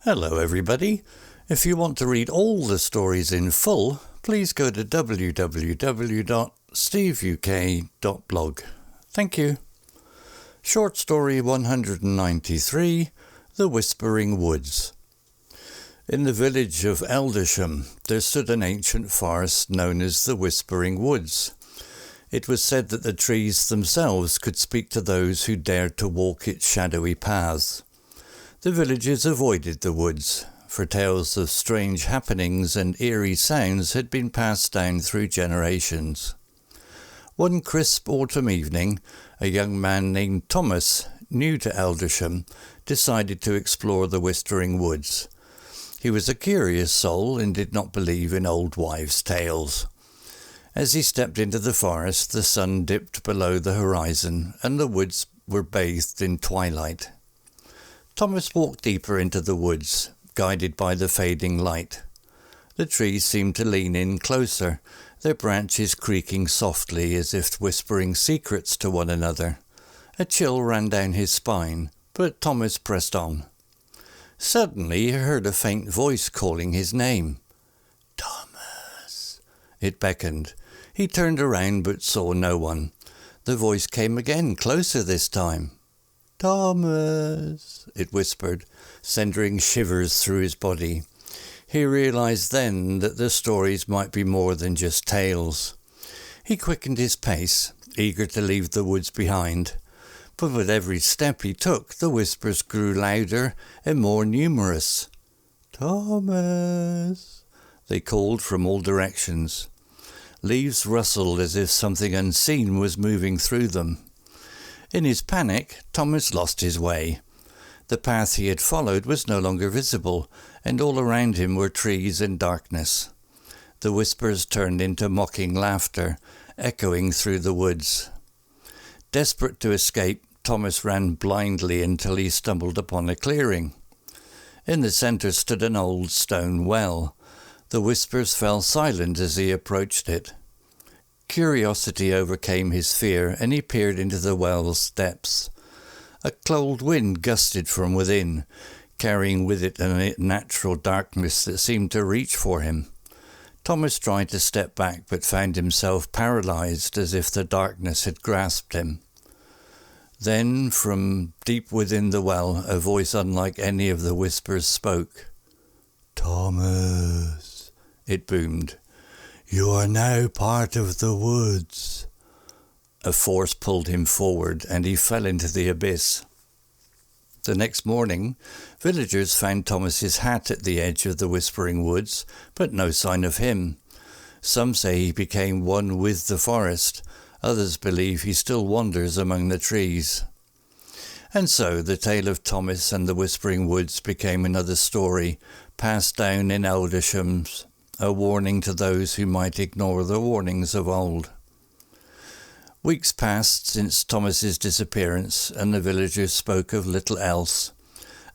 Hello everybody. If you want to read all the stories in full, please go to www.steveuk.blog. Thank you. Short story 193, The Whispering Woods. In the village of Eldersham, there stood an ancient forest known as the Whispering Woods. It was said that the trees themselves could speak to those who dared to walk its shadowy paths. The villagers avoided the woods, for tales of strange happenings and eerie sounds had been passed down through generations. One crisp autumn evening, a young man named Thomas, new to Eldersham, decided to explore the Whispering Woods. He was a curious soul and did not believe in old wives' tales. As he stepped into the forest, the sun dipped below the horizon and the woods were bathed in twilight. Thomas walked deeper into the woods, guided by the fading light. The trees seemed to lean in closer, their branches creaking softly as if whispering secrets to one another. A chill ran down his spine, but Thomas pressed on. Suddenly he heard a faint voice calling his name. "Thomas!" It beckoned. He turned around but saw no one. The voice came again, closer this time. "Thomas," it whispered, sending shivers through his body. He realized then that the stories might be more than just tales. He quickened his pace, eager to leave the woods behind. But with every step he took, the whispers grew louder and more numerous. "Thomas," they called from all directions. Leaves rustled as if something unseen was moving through them. In his panic, Thomas lost his way. The path he had followed was no longer visible, and all around him were trees and darkness. The whispers turned into mocking laughter, echoing through the woods. Desperate to escape, Thomas ran blindly until he stumbled upon a clearing. In the centre stood an old stone well. The whispers fell silent as he approached it. Curiosity overcame his fear, and he peered into the well's depths. A cold wind gusted from within, carrying with it a natural darkness that seemed to reach for him. Thomas tried to step back, but found himself paralysed as if the darkness had grasped him. Then, from deep within the well, a voice unlike any of the whispers spoke. "Thomas," it boomed. "You are now part of the woods." A force pulled him forward, and he fell into the abyss. The next morning, villagers found Thomas's hat at the edge of the Whispering Woods, but no sign of him. Some say he became one with the forest. Others believe he still wanders among the trees. And so the tale of Thomas and the Whispering Woods became another story, passed down in Eldersham, a warning to those who might ignore the warnings of old. Weeks passed since Thomas's disappearance, and the villagers spoke of little else.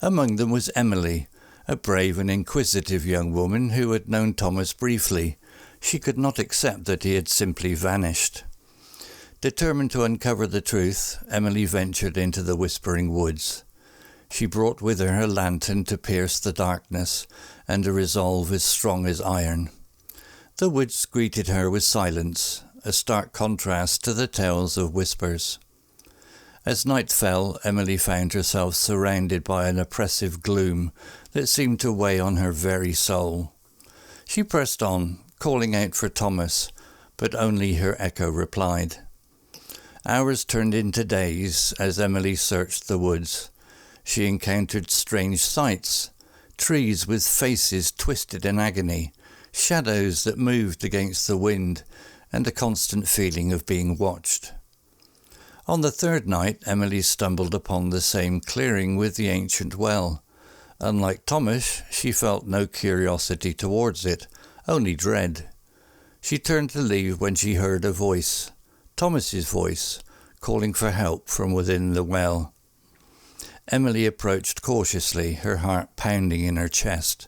Among them was Emily, a brave and inquisitive young woman who had known Thomas briefly. She could not accept that he had simply vanished. Determined to uncover the truth, Emily ventured into the Whispering Woods. She brought with her a lantern to pierce the darkness, and a resolve as strong as iron. The woods greeted her with silence, a stark contrast to the tales of whispers. As night fell, Emily found herself surrounded by an oppressive gloom that seemed to weigh on her very soul. She pressed on, calling out for Thomas, but only her echo replied. Hours turned into days as Emily searched the woods. She encountered strange sights, trees with faces twisted in agony, shadows that moved against the wind, and a constant feeling of being watched. On the third night, Emily stumbled upon the same clearing with the ancient well. Unlike Thomas, she felt no curiosity towards it, only dread. She turned to leave when she heard a voice, Thomas's voice, calling for help from within the well. Emily approached cautiously, her heart pounding in her chest.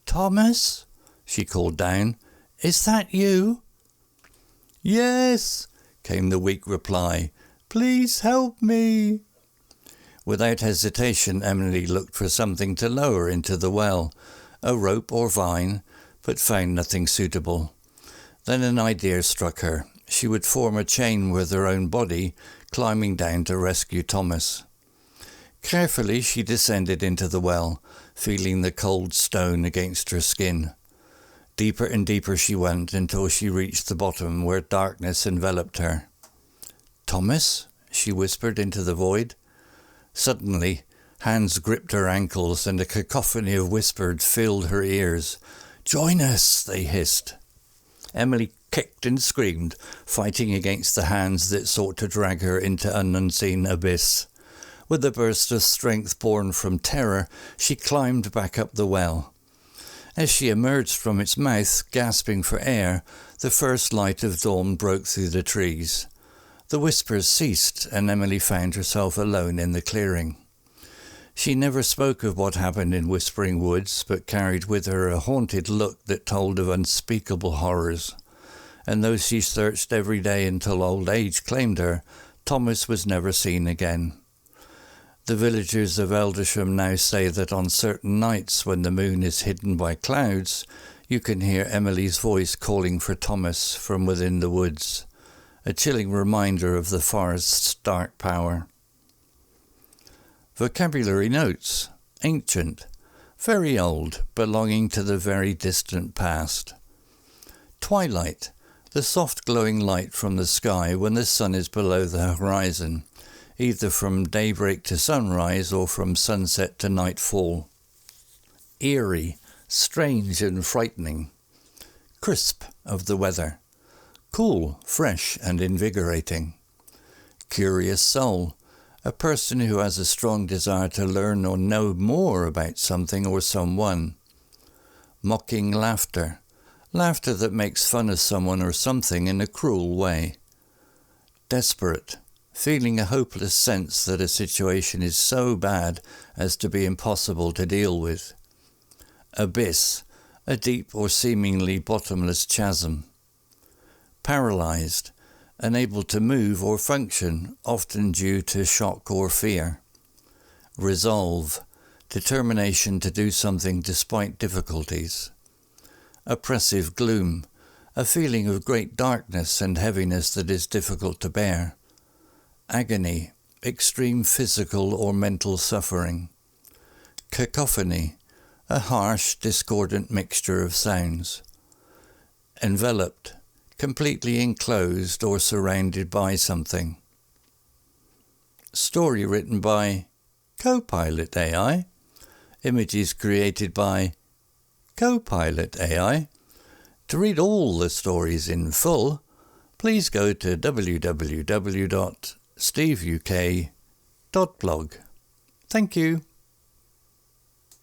"Thomas?" she called down. "Is that you?" "Yes," came the weak reply. "Please help me." Without hesitation, Emily looked for something to lower into the well, a rope or vine, but found nothing suitable. Then an idea struck her. She would form a chain with her own body, climbing down to rescue Thomas. Carefully she descended into the well, feeling the cold stone against her skin. Deeper and deeper she went until she reached the bottom, where darkness enveloped her. "Thomas?" she whispered into the void. Suddenly, hands gripped her ankles and a cacophony of whispers filled her ears. "Join us!" they hissed. Emily kicked and screamed, fighting against the hands that sought to drag her into an unseen abyss. With a burst of strength born from terror, she climbed back up the well. As she emerged from its mouth, gasping for air, the first light of dawn broke through the trees. The whispers ceased, and Emily found herself alone in the clearing. She never spoke of what happened in Whispering Woods, but carried with her a haunted look that told of unspeakable horrors. And though she searched every day until old age claimed her, Thomas was never seen again. The villagers of Eldersham now say that on certain nights when the moon is hidden by clouds, you can hear Emily's voice calling for Thomas from within the woods, a chilling reminder of the forest's dark power. Vocabulary notes: ancient, very old, belonging to the very distant past. Twilight, the soft glowing light from the sky when the sun is below the horizon, either from daybreak to sunrise or from sunset to nightfall. Eerie, strange and frightening. Crisp, of the weather. Cool, fresh and invigorating. Curious soul, a person who has a strong desire to learn or know more about something or someone. Mocking laughter, laughter that makes fun of someone or something in a cruel way. Desperate, feeling a hopeless sense that a situation is so bad as to be impossible to deal with. Abyss, a deep or seemingly bottomless chasm. Paralyzed, unable to move or function, often due to shock or fear. Resolve, determination to do something despite difficulties. Oppressive gloom, a feeling of great darkness and heaviness that is difficult to bear. Agony, extreme physical or mental suffering. Cacophony, a harsh, discordant mixture of sounds. Enveloped, completely enclosed or surrounded by something. Story written by Copilot AI. Images created by Copilot AI. To read all the stories in full, please go to www.steveuk.blog. Thank you.